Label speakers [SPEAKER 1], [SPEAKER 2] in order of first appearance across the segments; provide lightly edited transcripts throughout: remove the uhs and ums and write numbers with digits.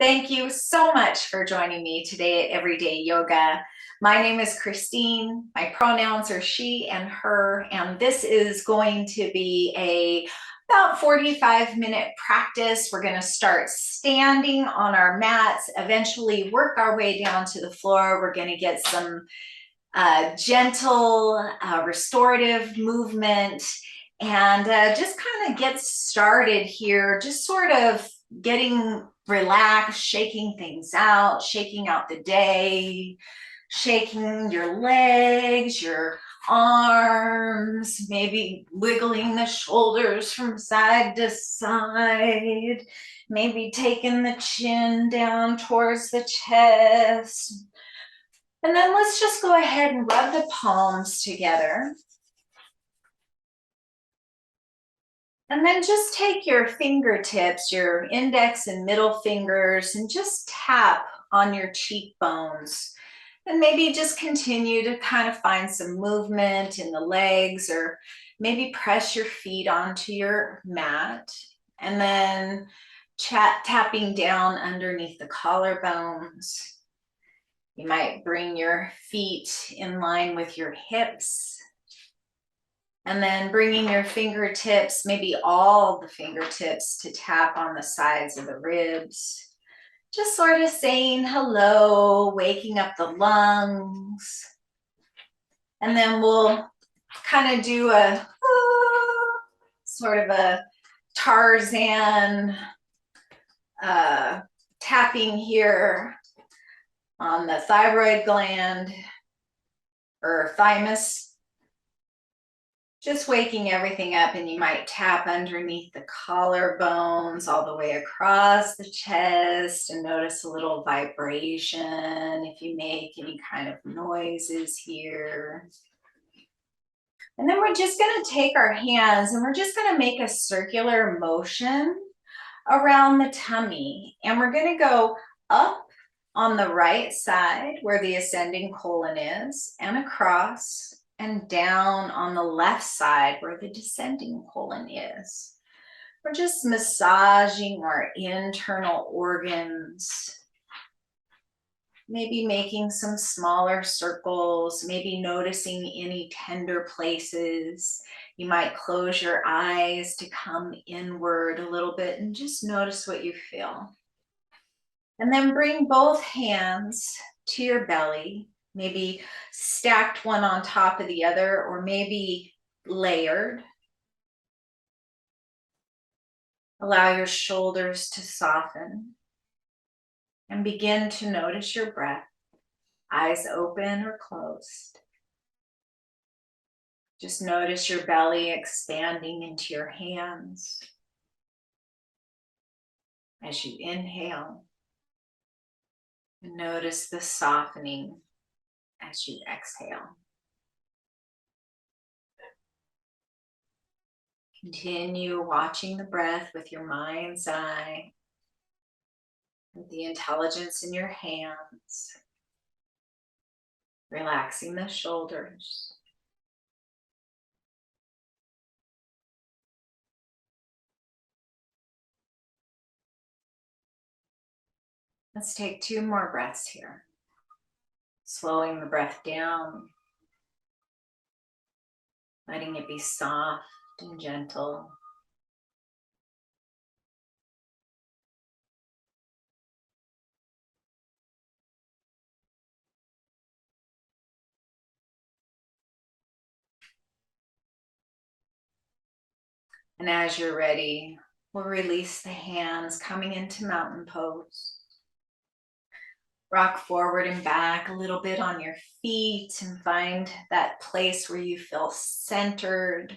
[SPEAKER 1] Thank you so much for joining me today at Everyday Yoga. My name is Christine. My pronouns are she and her, and this is going to be about 45-minute practice. We're going to start standing on our mats, eventually work our way down to the floor. We're going to get some gentle restorative movement and just kind of get started here, just sort of getting relaxed, shaking things out, shaking out the day, shaking your legs, your arms, maybe wiggling the shoulders from side to side, maybe taking the chin down towards the chest. And then let's just go ahead and rub the palms together. And then just take your fingertips, your index and middle fingers, and just tap on your cheekbones. And maybe just continue to kind of find some movement in the legs, or maybe press your feet onto your mat. And then tapping down underneath the collarbones. You might bring your feet in line with your hips. And then bringing your fingertips, maybe all the fingertips, to tap on the sides of the ribs. Just sort of saying hello, waking up the lungs. And then we'll kind of do a sort of a Tarzan tapping here on the thyroid gland or thymus. Just waking everything up, and you might tap underneath the collarbones all the way across the chest and notice a little vibration if you make any kind of noises here. And then we're just going to take our hands and we're just going to make a circular motion around the tummy. And we're going to go up on the right side where the ascending colon is, and across and down on the left side where the descending colon is. We're just massaging our internal organs, maybe making some smaller circles, maybe noticing any tender places. You might close your eyes to come inward a little bit and just notice what you feel. And then bring both hands to your belly, maybe stacked one on top of the other, or maybe layered. Allow your shoulders to soften and begin to notice your breath, eyes open or closed. Just notice your belly expanding into your hands as you inhale. And notice the softening as you exhale. Continue watching the breath with your mind's eye, with the intelligence in your hands, relaxing the shoulders. Let's take 2 more breaths here. Slowing the breath down, letting it be soft and gentle. And as you're ready, we'll release the hands, coming into mountain pose. Rock forward and back a little bit on your feet and find that place where you feel centered.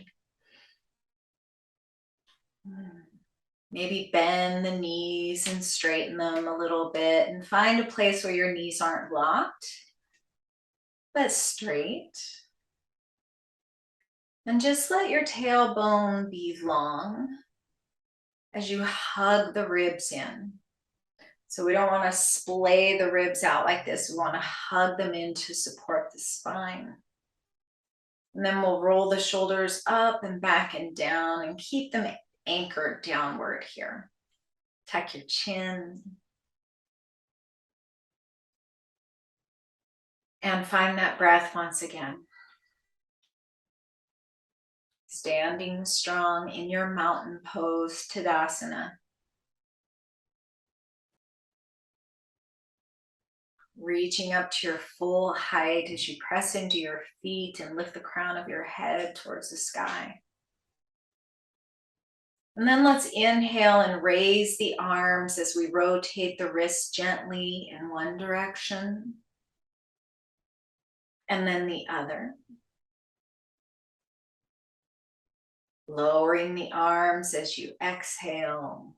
[SPEAKER 1] Maybe bend the knees and straighten them a little bit, and find a place where your knees aren't locked, but straight. And just let your tailbone be long as you hug the ribs in. So we don't want to splay the ribs out like this. We want to hug them in to support the spine. And then we'll roll the shoulders up and back and down and keep them anchored downward here. Tuck your chin. And find that breath once again. Standing strong in your mountain pose, Tadasana. Reaching up to your full height as you press into your feet and lift the crown of your head towards the sky. And then let's inhale and raise the arms as we rotate the wrists gently in one direction and then the other. Lowering the arms as you exhale.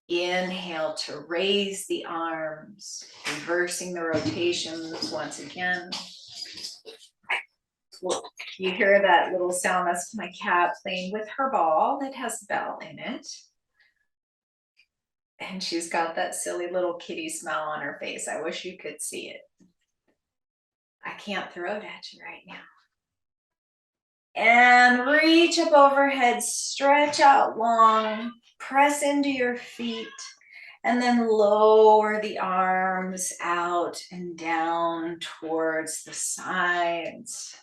[SPEAKER 1] Inhale to raise the arms, reversing the rotations once again. You hear that little sound? That's my cat playing with her ball that has a bell in it. And she's got that silly little kitty smile on her face. I wish you could see it. I can't throw it at you right now. And reach up overhead, stretch out long, press into your feet, and then lower the arms out and down towards the sides.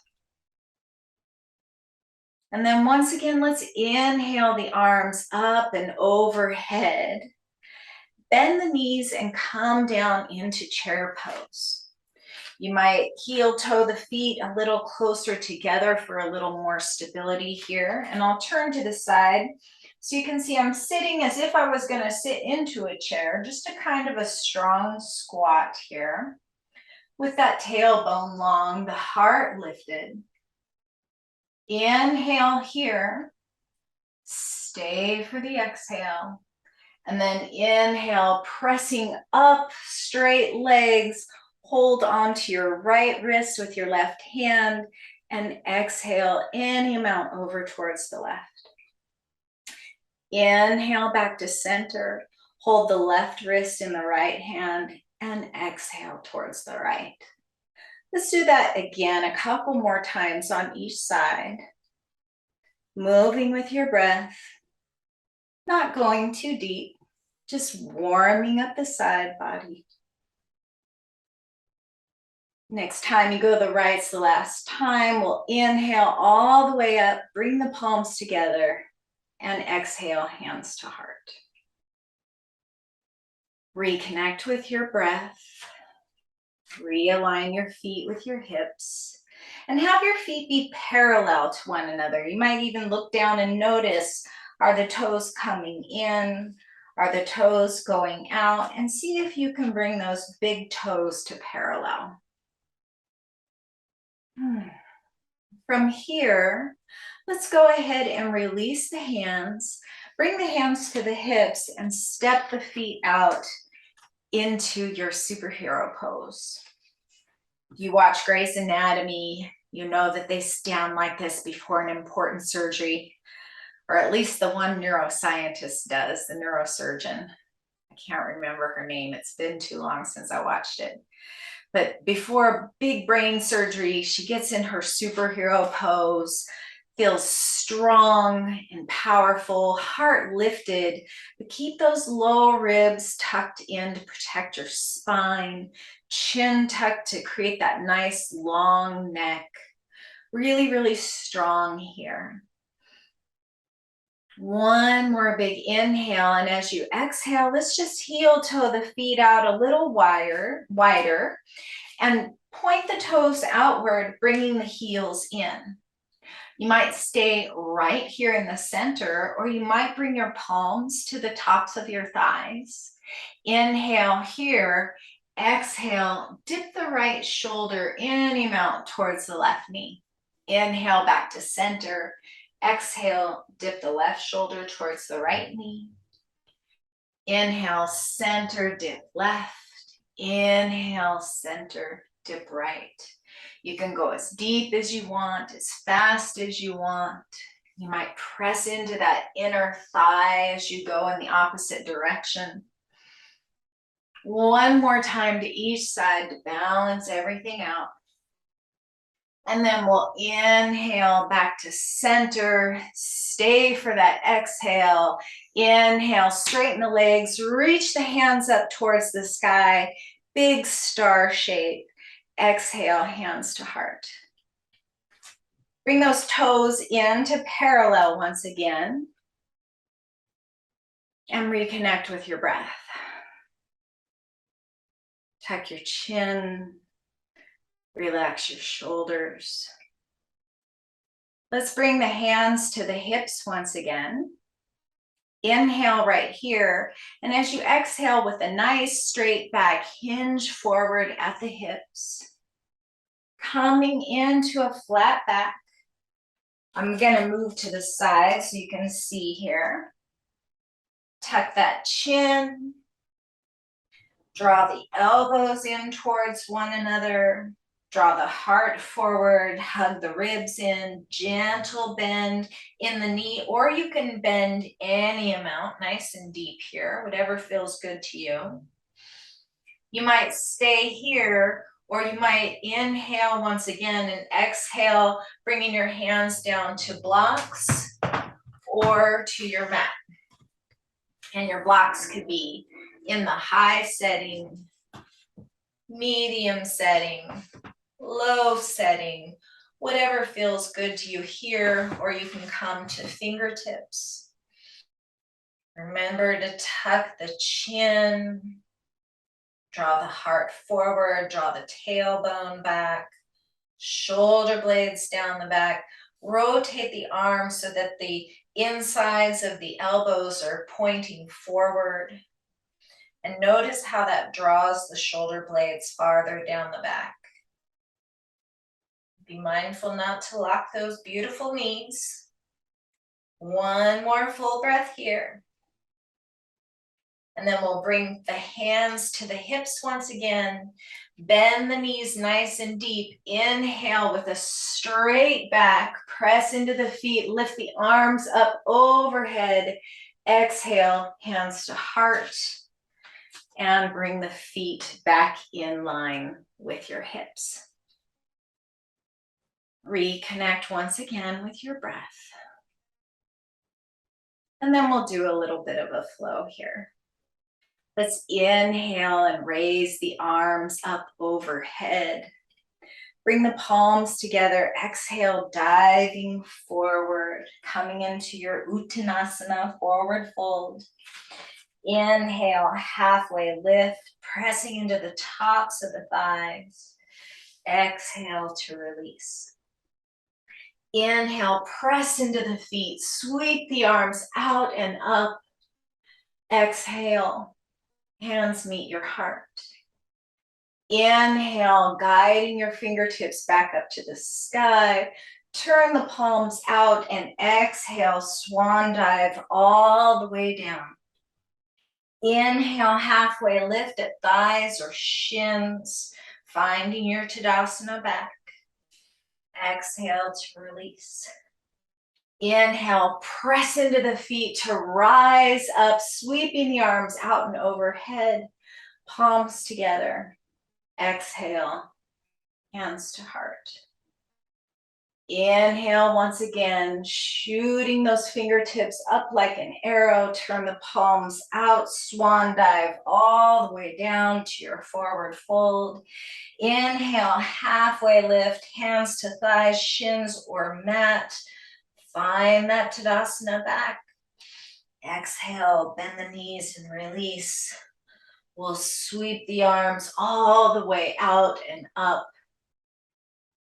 [SPEAKER 1] And then once again, let's inhale the arms up and overhead. Bend the knees and come down into chair pose. You might heel toe the feet a little closer together for a little more stability here. And I'll turn to the side. So you can see I'm sitting as if I was going to sit into a chair, just a kind of a strong squat here. With that tailbone long, the heart lifted. Inhale here. Stay for the exhale. And then inhale, pressing up, straight legs. Hold onto your right wrist with your left hand and exhale any amount over towards the left. Inhale back to center. Hold the left wrist in the right hand and exhale towards the right. Let's do that again a couple more times on each side. Moving with your breath, not going too deep, just warming up the side body. Next time you go to the right, it's the last time. We'll inhale all the way up, bring the palms together, and exhale, hands to heart. Reconnect with your breath. Realign your feet with your hips. And have your feet be parallel to one another. You might even look down and notice, are the toes coming in? Are the toes going out? And see if you can bring those big toes to parallel. From here, let's go ahead and release the hands. Bring the hands to the hips and step the feet out into your superhero pose. If you watch Grey's Anatomy, you know that they stand like this before an important surgery, or at least the one neuroscientist does, the neurosurgeon. I can't remember her name. It's been too long since I watched it. But before big brain surgery, she gets in her superhero pose, feels strong and powerful, heart lifted, but keep those low ribs tucked in to protect your spine, chin tucked to create that nice long neck. Really, really strong here. One more big inhale, and as you exhale, let's just heel toe the feet out a little wider, and point the toes outward, bringing the heels in. You might stay right here in the center, or you might bring your palms to the tops of your thighs. Inhale here, exhale, dip the right shoulder any amount towards the left knee. Inhale back to center. Exhale, dip the left shoulder towards the right knee. Inhale, center, dip left. Inhale, center, dip right. You can go as deep as you want, as fast as you want. You might press into that inner thigh as you go in the opposite direction. One more time to each side to balance everything out. And then we'll inhale back to center. Stay for that exhale. Inhale, straighten the legs, reach the hands up towards the sky. Big star shape. Exhale, hands to heart. Bring those toes into parallel once again. And reconnect with your breath. Tuck your chin. Relax your shoulders. Let's bring the hands to the hips once again. Inhale right here. And as you exhale with a nice straight back, hinge forward at the hips. Coming into a flat back. I'm going to move to the side so you can see here. Tuck that chin. Draw the elbows in towards one another. Draw the heart forward, hug the ribs in, gentle bend in the knee, or you can bend any amount, nice and deep here, whatever feels good to you. You might stay here, or you might inhale once again and exhale, bringing your hands down to blocks or to your mat. And your blocks could be in the high setting, medium setting, low setting, whatever feels good to you here, or you can come to fingertips. Remember to tuck the chin, draw the heart forward, draw the tailbone back, shoulder blades down the back, rotate the arms so that the insides of the elbows are pointing forward. And notice how that draws the shoulder blades farther down the back. Be mindful not to lock those beautiful knees. One more full breath here. And then we'll bring the hands to the hips once again. Bend the knees nice and deep. Inhale with a straight back. Press into the feet. Lift the arms up overhead. Exhale, hands to heart. And bring the feet back in line with your hips. Reconnect once again with your breath. And then we'll do a little bit of a flow here. Let's inhale and raise the arms up overhead. Bring the palms together. Exhale, diving forward, coming into your Uttanasana, forward fold. Inhale, halfway lift, pressing into the tops of the thighs. Exhale to release. Inhale, press into the feet, sweep the arms out and up. Exhale, hands meet your heart. Inhale, guiding your fingertips back up to the sky. Turn the palms out and exhale, swan dive all the way down. Inhale, halfway lift at thighs or shins, finding your Tadasana back. Exhale to release. Inhale, press into the feet to rise up, sweeping the arms out and overhead, palms together. Exhale, hands to heart. Inhale once again, shooting those fingertips up like an arrow. Turn the palms out, swan dive all the way down to your forward fold. Inhale, halfway lift, hands to thighs, shins or mat. Find that Tadasana back. Exhale, bend the knees and release. We'll sweep the arms all the way out and up.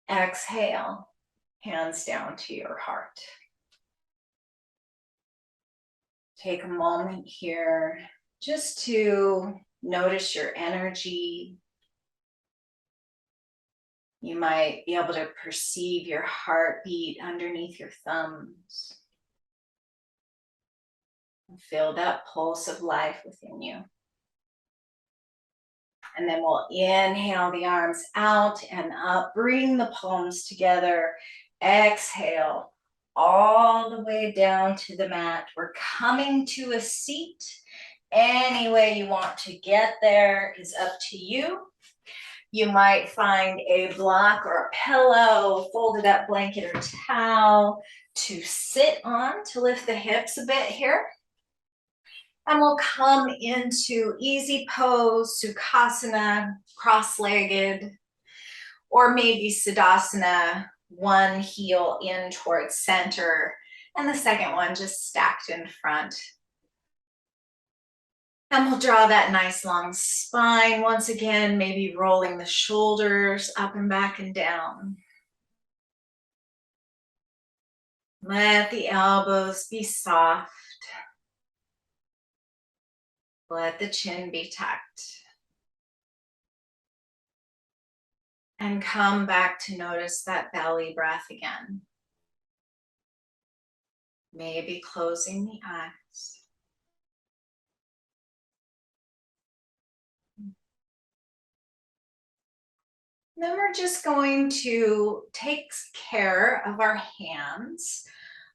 [SPEAKER 1] Exhale, hands down to your heart. Take a moment here just to notice your energy. You might be able to perceive your heartbeat underneath your thumbs. Feel that pulse of life within you. And then we'll inhale the arms out and up. Bring the palms together. Exhale all the way down to the mat. We're coming to a seat. Any way you want to get there is up to you. You might find a block or a pillow, folded up blanket or towel to sit on to lift the hips a bit here. And we'll come into easy pose, Tsukasana, cross-legged. Or maybe Siddhasana, one heel in towards center, and the second one just stacked in front. And we'll draw that nice long spine once again, maybe rolling the shoulders up and back and down. Let the elbows be soft. Let the chin be tucked. And come back to notice that belly breath again. Maybe closing the eyes. Then we're just going to take care of our hands.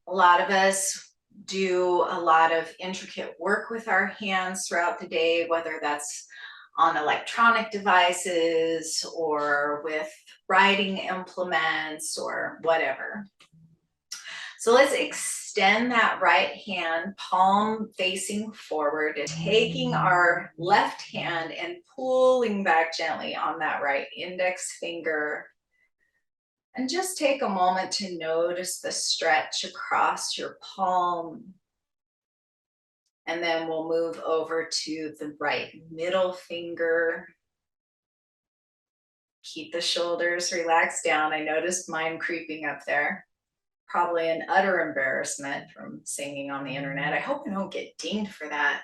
[SPEAKER 1] A lot of us do a lot of intricate work with our hands throughout the day, whether that's on electronic devices or with writing implements or whatever. So let's extend that right hand, palm facing forward, and taking our left hand and pulling back gently on that right index finger. And just take a moment to notice the stretch across your palm. And then we'll move over to the right middle finger. Keep the shoulders relaxed down. I noticed mine creeping up there. Probably an utter embarrassment from singing on the internet. I hope I don't get dinged for that.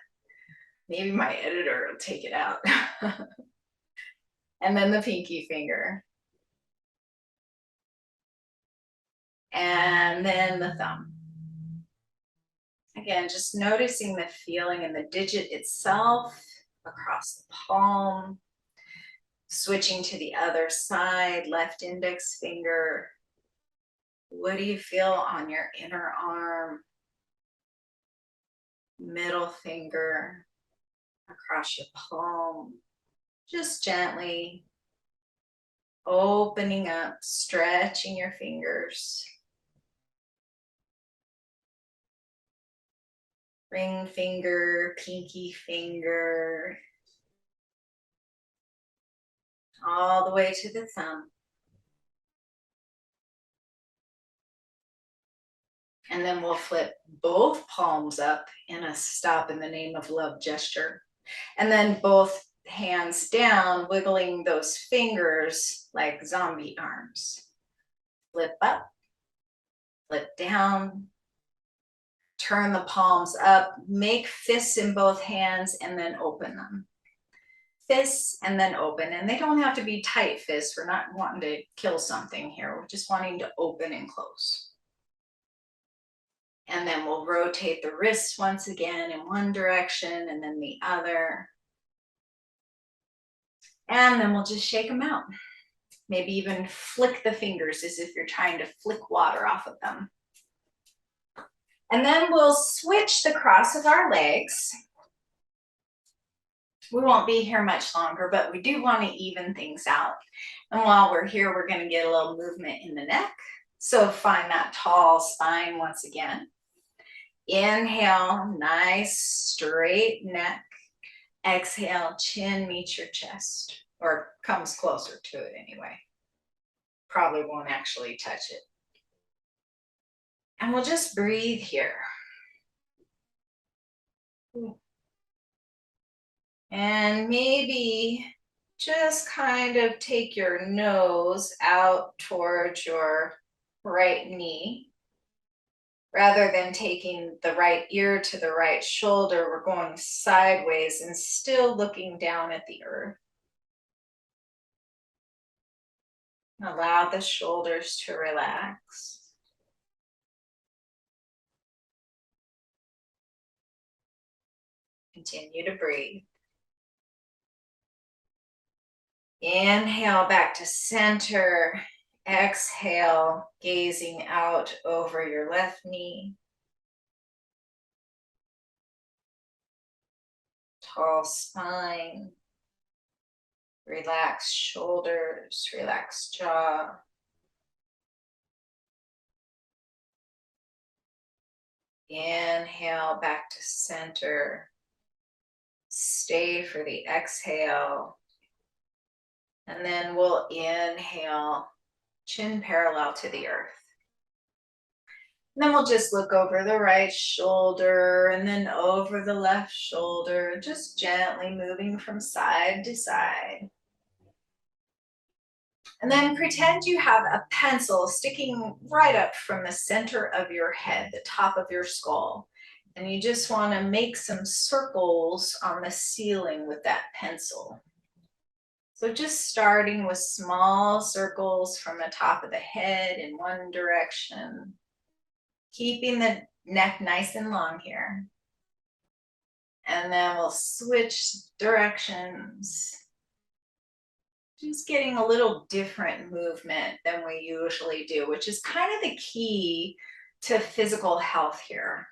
[SPEAKER 1] Maybe my editor will take it out. And then the pinky finger. And then the thumb. Again, just noticing the feeling in the digit itself across the palm. Switching to the other side, left index finger. What do you feel on your inner arm? Middle finger across your palm. Just gently opening up, stretching your fingers. Ring finger, pinky finger, all the way to the thumb. And then we'll flip both palms up in a stop in the name of love gesture. And then both hands down, wiggling those fingers like zombie arms. Flip up, flip down, turn the palms up, make fists in both hands, and then open them. Fists and then open. And they don't have to be tight fists. We're not wanting to kill something here. We're just wanting to open and close. And then we'll rotate the wrists once again in one direction and then the other. And then we'll just shake them out. Maybe even flick the fingers as if you're trying to flick water off of them. And then we'll switch the cross of our legs. We won't be here much longer, but we do want to even things out. And while we're here, we're going to get a little movement in the neck. So find that tall spine once again. Inhale, nice straight neck. Exhale, chin meets your chest, or comes closer to it anyway. Probably won't actually touch it. And we'll just breathe here. And maybe just kind of take your nose out towards your right knee. Rather than taking the right ear to the right shoulder, we're going sideways and still looking down at the earth. Allow the shoulders to relax. Continue to breathe. Inhale back to center. Exhale, gazing out over your left knee. Tall spine. Relaxed shoulders, relaxed jaw. Inhale back to center. Stay for the exhale. And then we'll inhale, chin parallel to the earth. And then we'll just look over the right shoulder and then over the left shoulder, just gently moving from side to side. And then pretend you have a pencil sticking right up from the center of your head, the top of your skull. And you just want to make some circles on the ceiling with that pencil. So just starting with small circles from the top of the head in one direction, keeping the neck nice and long here. And then we'll switch directions. Just getting a little different movement than we usually do, which is kind of the key to physical health here.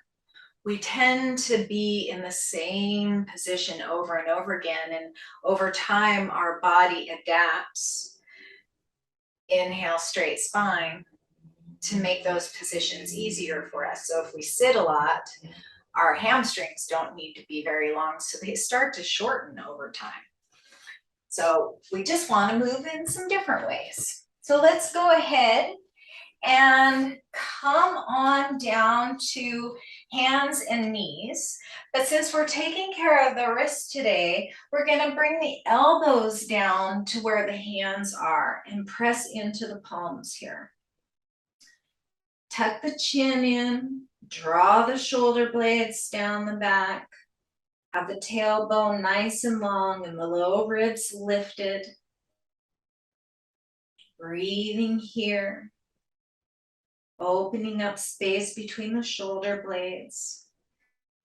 [SPEAKER 1] We tend to be in the same position over and over again, and over time, our body adapts. Inhale, straight spine, to make those positions easier for us. So if we sit a lot, our hamstrings don't need to be very long, so they start to shorten over time. So we just want to move in some different ways. So let's go ahead and come on down to hands and knees. But since we're taking care of the wrists today, we're going to bring the elbows down to where the hands are and press into the palms here. Tuck the chin in, draw the shoulder blades down the back. Have the tailbone nice and long and the low ribs lifted. Breathing here. Opening up space between the shoulder blades.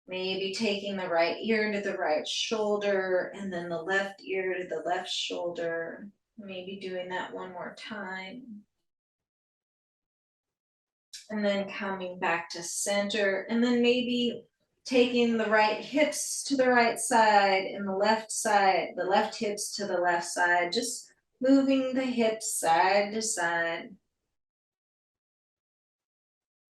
[SPEAKER 1] Maybe taking the right ear to the right shoulder and then the left ear to the left shoulder. Maybe doing that one more time. And then coming back to center, and then maybe taking the right hips to the right side and the left hips to the left side, just moving the hips side to side.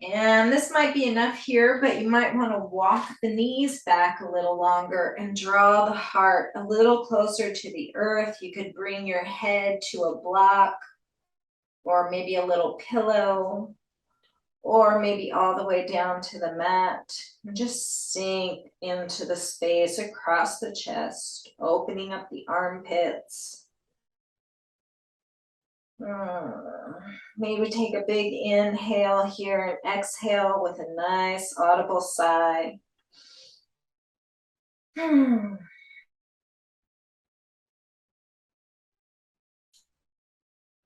[SPEAKER 1] And this might be enough here, but you might want to walk the knees back a little longer and draw the heart a little closer to the earth. You could bring your head to a block or maybe a little pillow, or maybe all the way down to the mat. And just sink into the space across the chest, opening up the armpits. Maybe take a big inhale here and exhale with a nice audible sigh.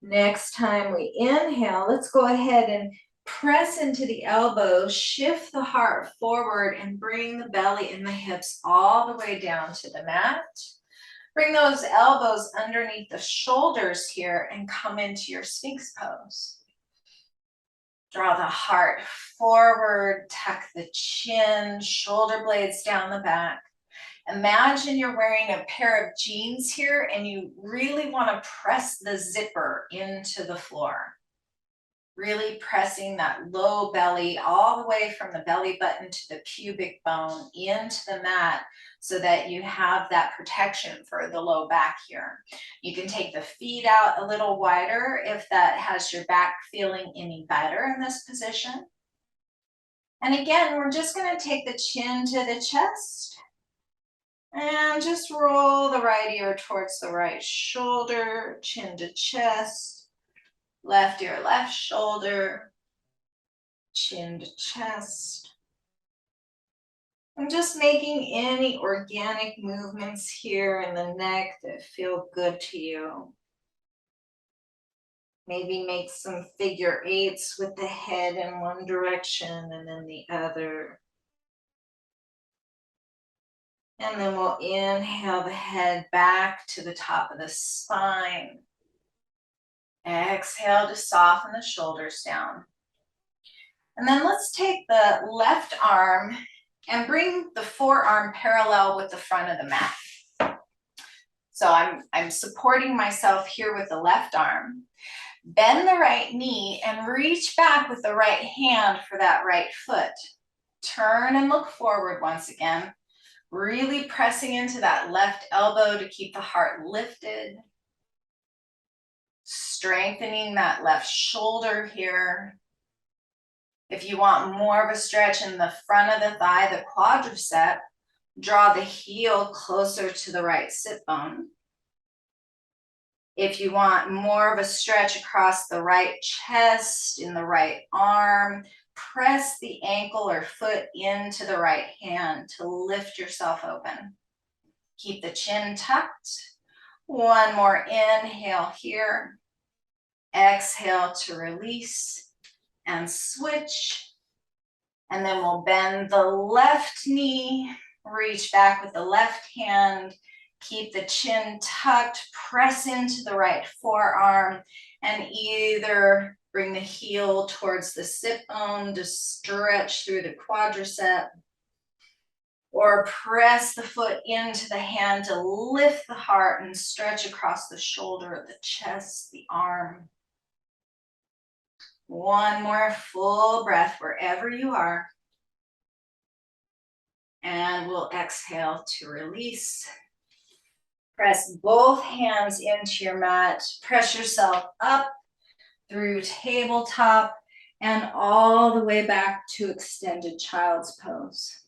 [SPEAKER 1] Next time we inhale, let's go ahead and press into the elbows, shift the heart forward, and bring the belly and the hips all the way down to the mat. Bring those elbows underneath the shoulders here and come into your Sphinx pose. Draw the heart forward, tuck the chin, shoulder blades down the back. Imagine you're wearing a pair of jeans here and you really want to press the zipper into the floor. Really pressing that low belly all the way from the belly button to the pubic bone into the mat so that you have that protection for the low back here. You can take the feet out a little wider if that has your back feeling any better in this position. And again, we're just going to take the chin to the chest and just roll the right ear towards the right shoulder, chin to chest. Left ear, left shoulder, chin to chest. I'm just making any organic movements here in the neck that feel good to you. Maybe make some figure eights with the head in one direction and then the other. And then we'll inhale the head back to the top of the spine. Exhale to soften the shoulders down. And then let's take the left arm and bring the forearm parallel with the front of the mat. So I'm supporting myself here with the left arm. Bend the right knee and reach back with the right hand for that right foot. Turn and look forward once again. Really pressing into that left elbow to keep the heart lifted. strengthening that left shoulder here. If you want more of a stretch in the front of the thigh, the quadricep, draw the heel closer to the right sit bone. If you want more of a stretch across the right chest, in the right arm, press the ankle or foot into the right hand to lift yourself open. Keep the chin tucked. One more inhale here. Exhale to release and switch. And then we'll bend the left knee, reach back with the left hand. Keep the chin tucked, press into the right forearm, and either bring the heel towards the sit bone to stretch through the quadricep, or press the foot into the hand to lift the heart and stretch across the shoulder, the chest, the arm. One more full breath wherever you are. And we'll exhale to release. Press both hands into your mat. Press yourself up through tabletop and all the way back to extended child's pose.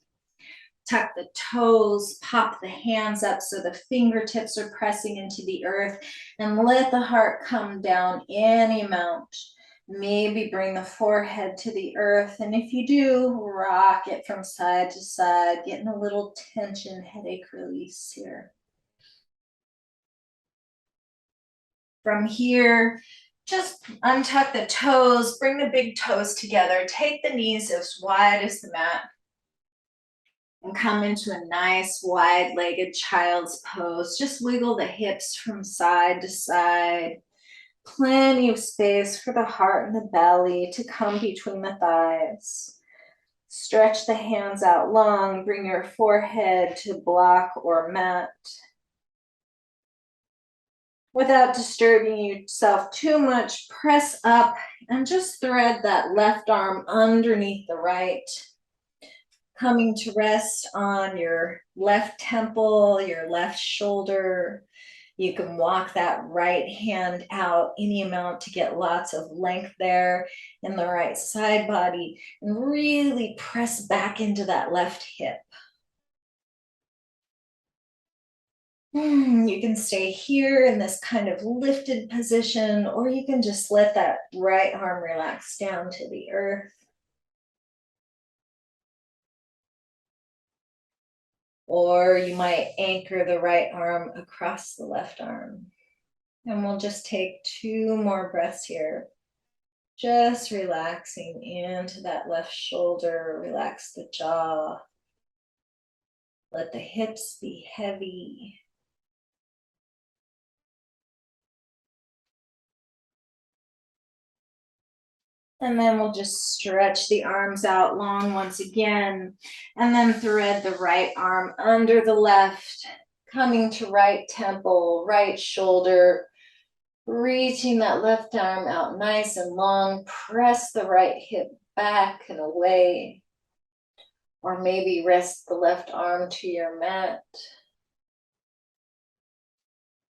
[SPEAKER 1] Tuck the toes, pop the hands up so the fingertips are pressing into the earth, and let the heart come down any amount. Maybe bring the forehead to the earth, and if you do, rock it from side to side, getting a little tension, headache release here. From here, just untuck the toes, bring the big toes together, take the knees as wide as the mat, and come into a nice wide-legged child's pose. Just wiggle the hips from side to side. Plenty of space for the heart and the belly to come between the thighs. Stretch the hands out long, bring your forehead to block or mat. Without disturbing yourself too much, press up and just thread that left arm underneath the right, coming to rest on your left temple, your left shoulder. You can walk that right hand out any amount to get lots of length there in the right side body, and really press back into that left hip. You can stay here in this kind of lifted position, or you can just let that right arm relax down to the earth. Or you might anchor the right arm across the left arm. And we'll just take 2 more breaths here. Just relaxing into that left shoulder, relax the jaw. Let the hips be heavy. And then we'll just stretch the arms out long once again, and then thread the right arm under the left, coming to right temple, right shoulder, reaching that left arm out nice and long. Press the right hip back and away, or maybe rest the left arm to your mat,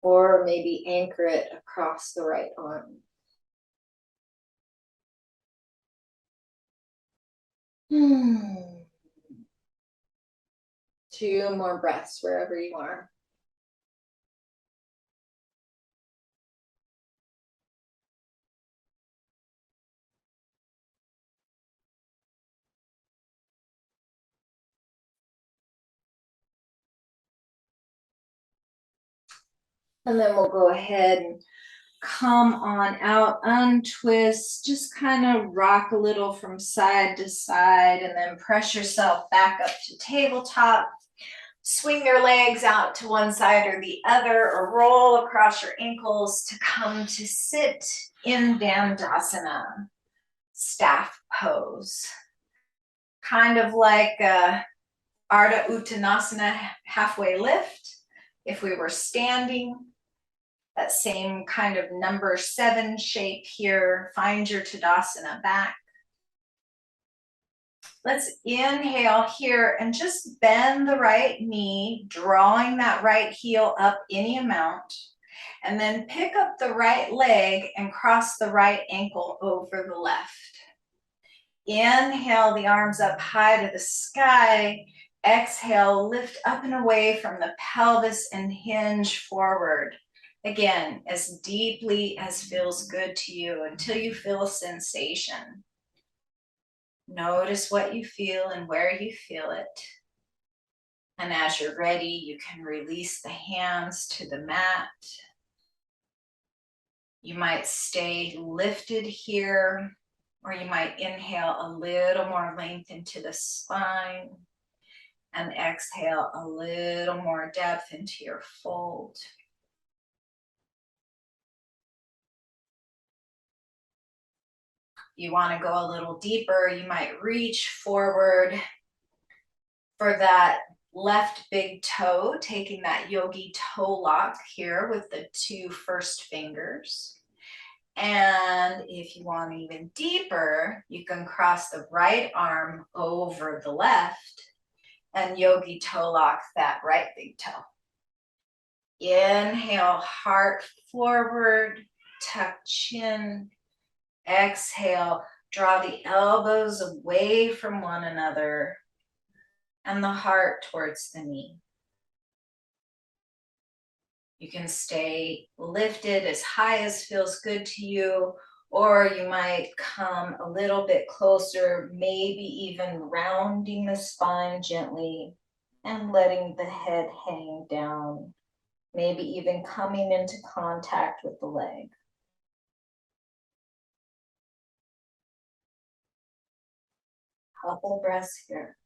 [SPEAKER 1] or maybe anchor it across the right arm. Two more breaths wherever you are. And then we'll go ahead and come on out, untwist, just kind of rock a little from side to side, and then press yourself back up to tabletop. Swing your legs out to one side or the other, or roll across your ankles to come to sit in Dandasana, staff pose. Kind of like a Ardha Uttanasana halfway lift. If we were standing, that same kind of number 7 shape here. Find your Tadasana back. Let's inhale here and just bend the right knee, drawing that right heel up any amount. And then pick up the right leg and cross the right ankle over the left. Inhale the arms up high to the sky. Exhale, lift up and away from the pelvis and hinge forward. Again, as deeply as feels good to you until you feel a sensation. Notice what you feel and where you feel it. And as you're ready, you can release the hands to the mat. You might stay lifted here, or you might inhale a little more length into the spine and exhale a little more depth into your fold. You want to go a little deeper, you might reach forward for that left big toe, taking that Yogi Toe Lock here with the 2 first fingers. And if you want even deeper, you can cross the right arm over the left and Yogi Toe Lock that right big toe. Inhale, heart forward, tuck chin. Exhale, draw the elbows away from one another and the heart towards the knee. You can stay lifted as high as feels good to you, or you might come a little bit closer, maybe even rounding the spine gently and letting the head hang down, maybe even coming into contact with the leg. Couple breaths here.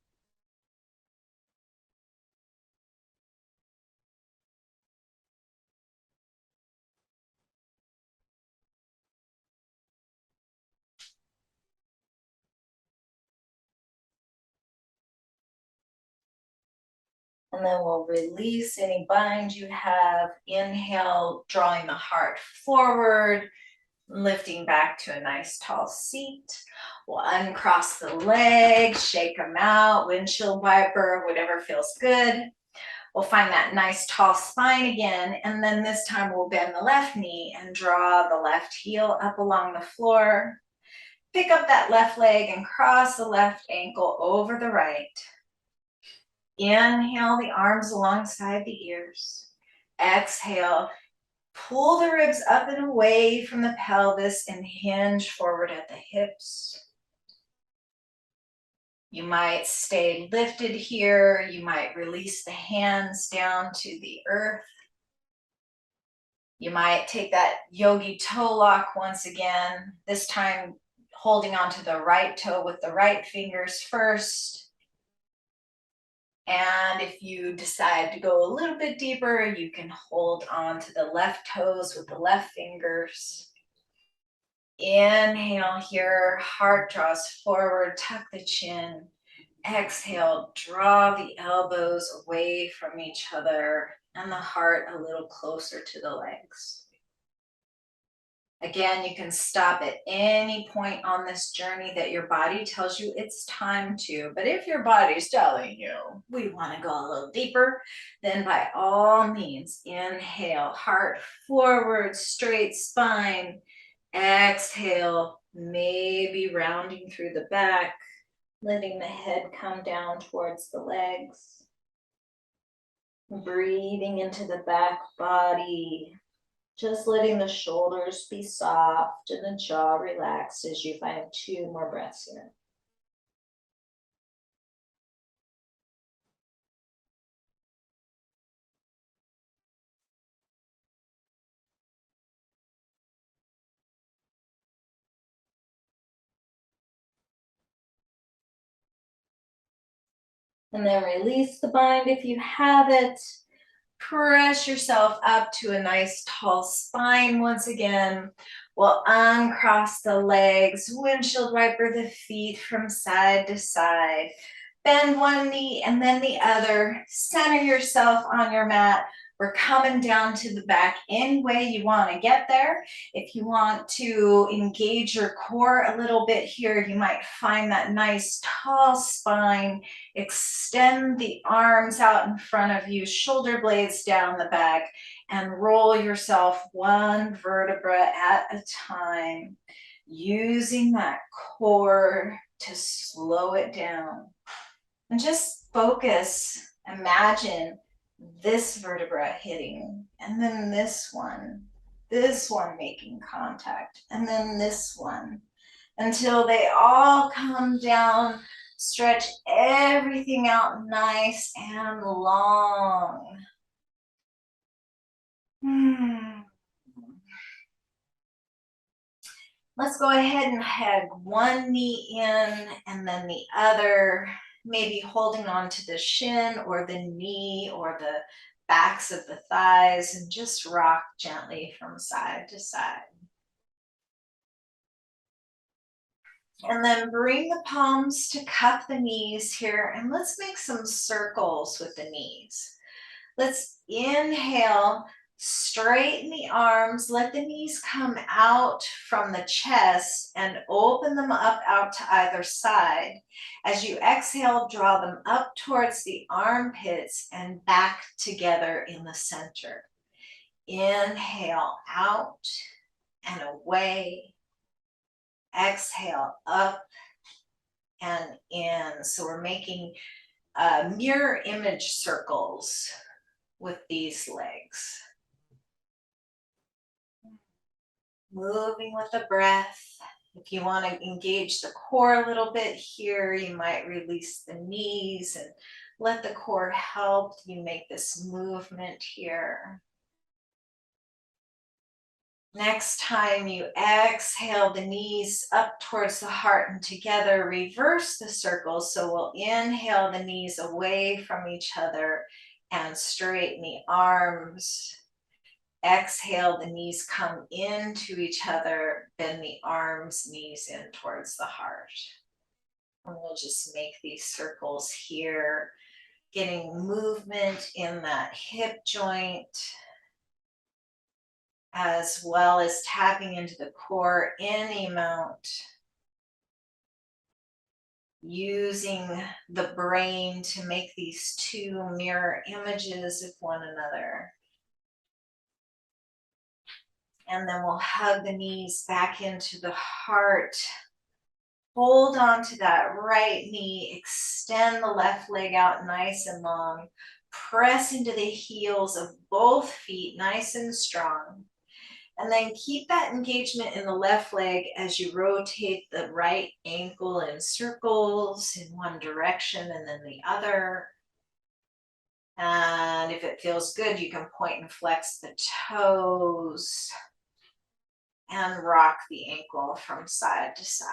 [SPEAKER 1] And then we'll release any bind you have. Inhale, drawing the heart forward, lifting back to a nice tall seat. We'll uncross the legs, shake them out, windshield wiper, whatever feels good. We'll find that nice tall spine again, and then this time we'll bend the left knee and draw the left heel up along the floor. Pick up that left leg and cross the left ankle over the right. Inhale the arms alongside the ears. Exhale, pull the ribs up and away from the pelvis and hinge forward at the hips. You might stay lifted here. You might release the hands down to the earth. You might take that Yogi Toe Lock once again, this time holding onto the right toe with the right fingers first. And if you decide to go a little bit deeper, you can hold on to the left toes with the left fingers. Inhale here, heart draws forward, tuck the chin. Exhale, draw the elbows away from each other and the heart a little closer to the legs. Again, you can stop at any point on this journey that your body tells you it's time to. But if your body's telling you we want to go a little deeper, then by all means, inhale, heart forward, straight spine. Exhale, maybe rounding through the back, letting the head come down towards the legs. Breathing into the back body. Just letting the shoulders be soft and the jaw relaxed as you find 2 more breaths here. And then release the bind if you have it. Press yourself up to a nice tall spine once again. We'll uncross the legs, windshield wiper the feet from side to side. Bend one knee and then the other. Center yourself on your mat. We're coming down to the back any way you want to get there. If you want to engage your core a little bit here, you might find that nice tall spine. Extend the arms out in front of you, shoulder blades down the back. and roll yourself one vertebra at a time, using that core to slow it down. And just focus, imagine this vertebra hitting, and then this one making contact, and then this one, until they all come down. Stretch everything out nice and long. Let's go ahead and hug one knee in and then the other, maybe holding on to the shin or the knee or the backs of the thighs, and just rock gently from side to side. And then bring the palms to cup the knees here, and let's make some circles with the knees. Let's inhale, straighten the arms, let the knees come out from the chest and open them up out to either side. As you exhale, draw them up towards the armpits and back together in the center. Inhale out and away. Exhale up and in. So we're making mirror image circles with these legs. Moving with the breath. If you want to engage the core a little bit here, you might release the knees and let the core help you make this movement here. Next time you exhale, the knees up towards the heart and together, reverse the circle. So we'll inhale the knees away from each other and straighten the arms. Exhale, the knees come into each other, bend the arms, knees in towards the heart. And we'll just make these circles here, getting movement in that hip joint, as well as tapping into the core any amount, using the brain to make these two mirror images of one another. And then we'll hug the knees back into the heart. Hold on to that right knee, extend the left leg out nice and long. Press into the heels of both feet nice and strong. And then keep that engagement in the left leg as you rotate the right ankle in circles in one direction and then the other. And if it feels good, you can point and flex the toes and rock the ankle from side to side.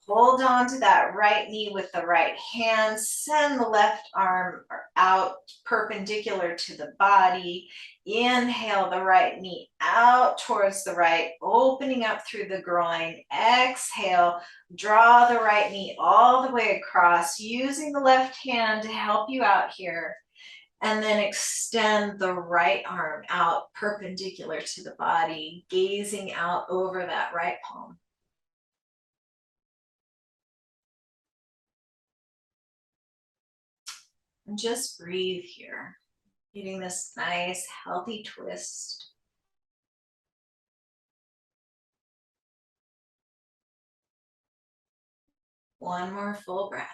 [SPEAKER 1] Hold on to that right knee with the right hand. Send the left arm out perpendicular to the body. Inhale the right knee out towards the right, opening up through the groin. Exhale, draw the right knee all the way across, using the left hand to help you out here. And then extend the right arm out perpendicular to the body, gazing out over that right palm. And just breathe here, getting this nice, healthy twist. One more full breath.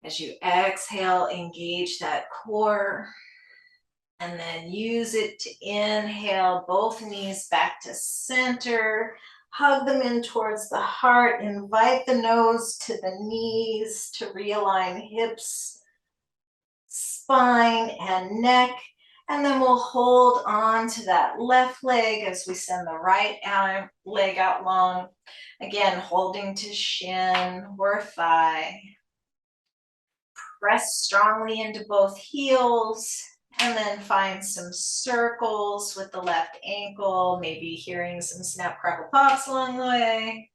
[SPEAKER 1] As you exhale, engage that core, and then use it to inhale both knees back to center. Hug them in towards the heart. Invite the nose to the knees to realign hips, spine, and neck. And then we'll hold on to that left leg as we send the right leg out long. Again, holding to shin or thigh. Press strongly into both heels. And then find some circles with the left ankle, maybe hearing some snap, crackle, pops along the way.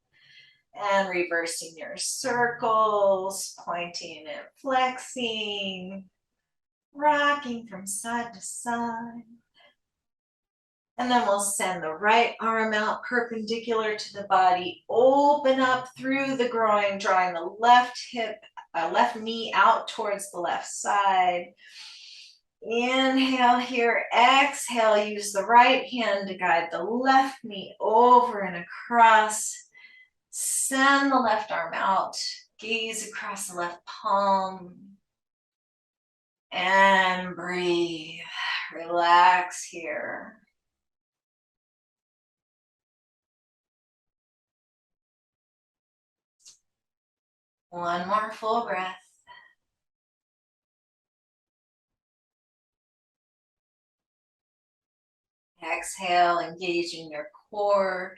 [SPEAKER 1] And reversing your circles, pointing and flexing, rocking from side to side. And then we'll send the right arm out perpendicular to the body, open up through the groin, drawing the left knee out towards the left side. Inhale here, exhale, use the right hand to guide the left knee over and across. Send the left arm out, gaze across the left palm. And breathe, relax here. One more full breath. Exhale, engaging your core.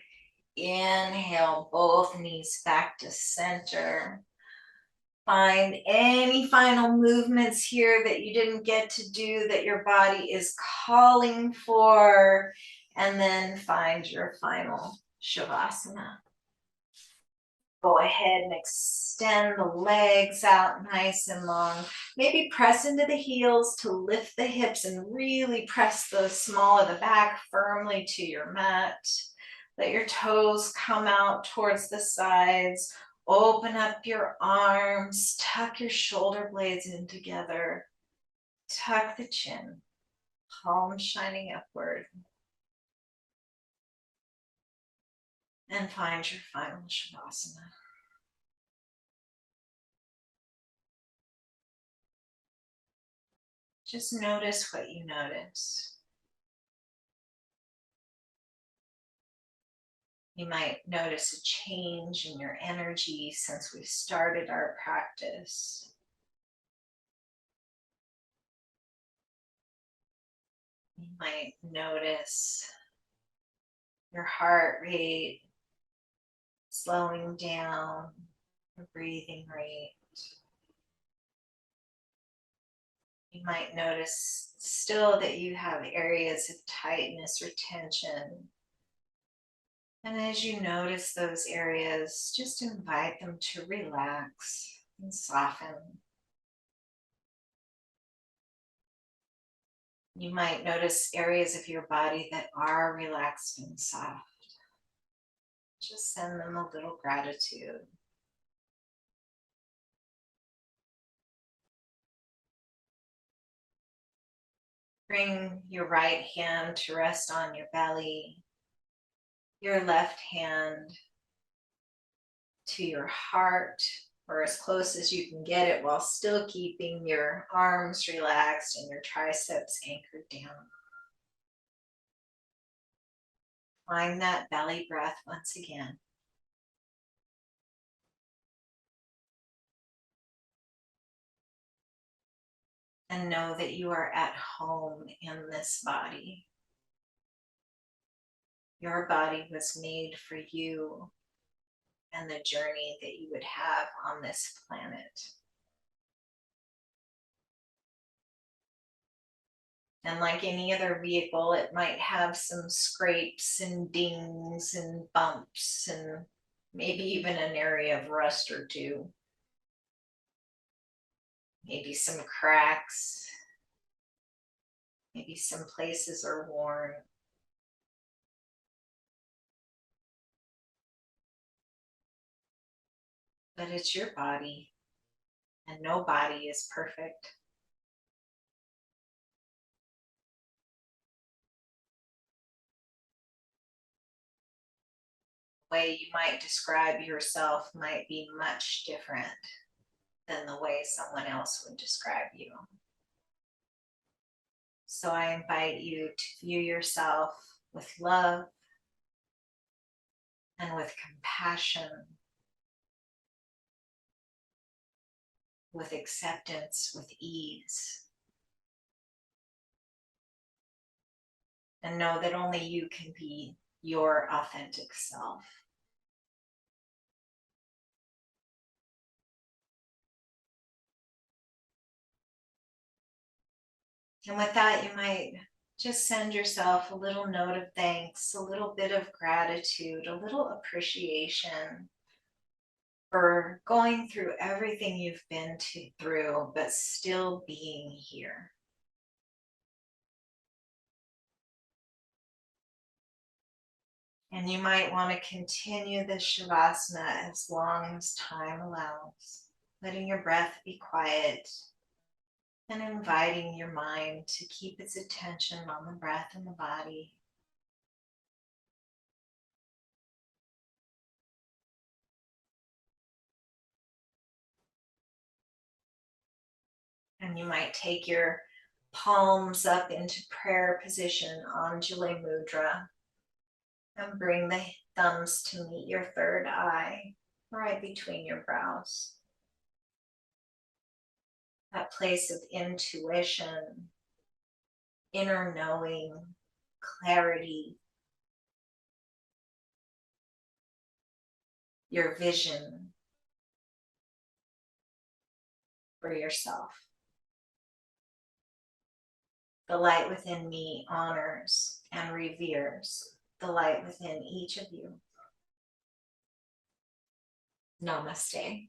[SPEAKER 1] Inhale, both knees back to center. Find any final movements here that you didn't get to do that your body is calling for, and then find your final Shavasana. Go ahead and extend the legs out nice and long. Maybe press into the heels to lift the hips and really press the small of the back firmly to your mat. Let your toes come out towards the sides. Open up your arms. Tuck your shoulder blades in together. Tuck the chin. Palms shining upward. And find your final Shavasana. Just notice what you notice. You might notice a change in your energy since we started our practice. You might notice your heart rate slowing down, your breathing rate. You might notice still that you have areas of tightness or tension. And as you notice those areas, just invite them to relax and soften. You might notice areas of your body that are relaxed and soft. Just send them a little gratitude. Bring your right hand to rest on your belly, your left hand to your heart, or as close as you can get it while still keeping your arms relaxed and your triceps anchored down. Find that belly breath once again. And know that you are at home in this body. Your body was made for you and the journey that you would have on this planet. And like any other vehicle, it might have some scrapes and dings and bumps and maybe even an area of rust or two. Maybe some cracks. Maybe some places are worn. But it's your body, and no body is perfect. The way you might describe yourself might be much different than the way someone else would describe you. So I invite you to view yourself with love and with compassion, with acceptance, with ease. And know that only you can be your authentic self. And with that, you might just send yourself a little note of thanks, a little bit of gratitude, a little appreciation for going through everything you've been through, but still being here. And you might want to continue this Shavasana as long as time allows, letting your breath be quiet and inviting your mind to keep its attention on the breath and the body. And you might take your palms up into prayer position, Anjali Mudra, and bring the thumbs to meet your third eye, right between your brows. That place of intuition, inner knowing, clarity, your vision for yourself. The light within me honors and reveres the light within each of you. Namaste.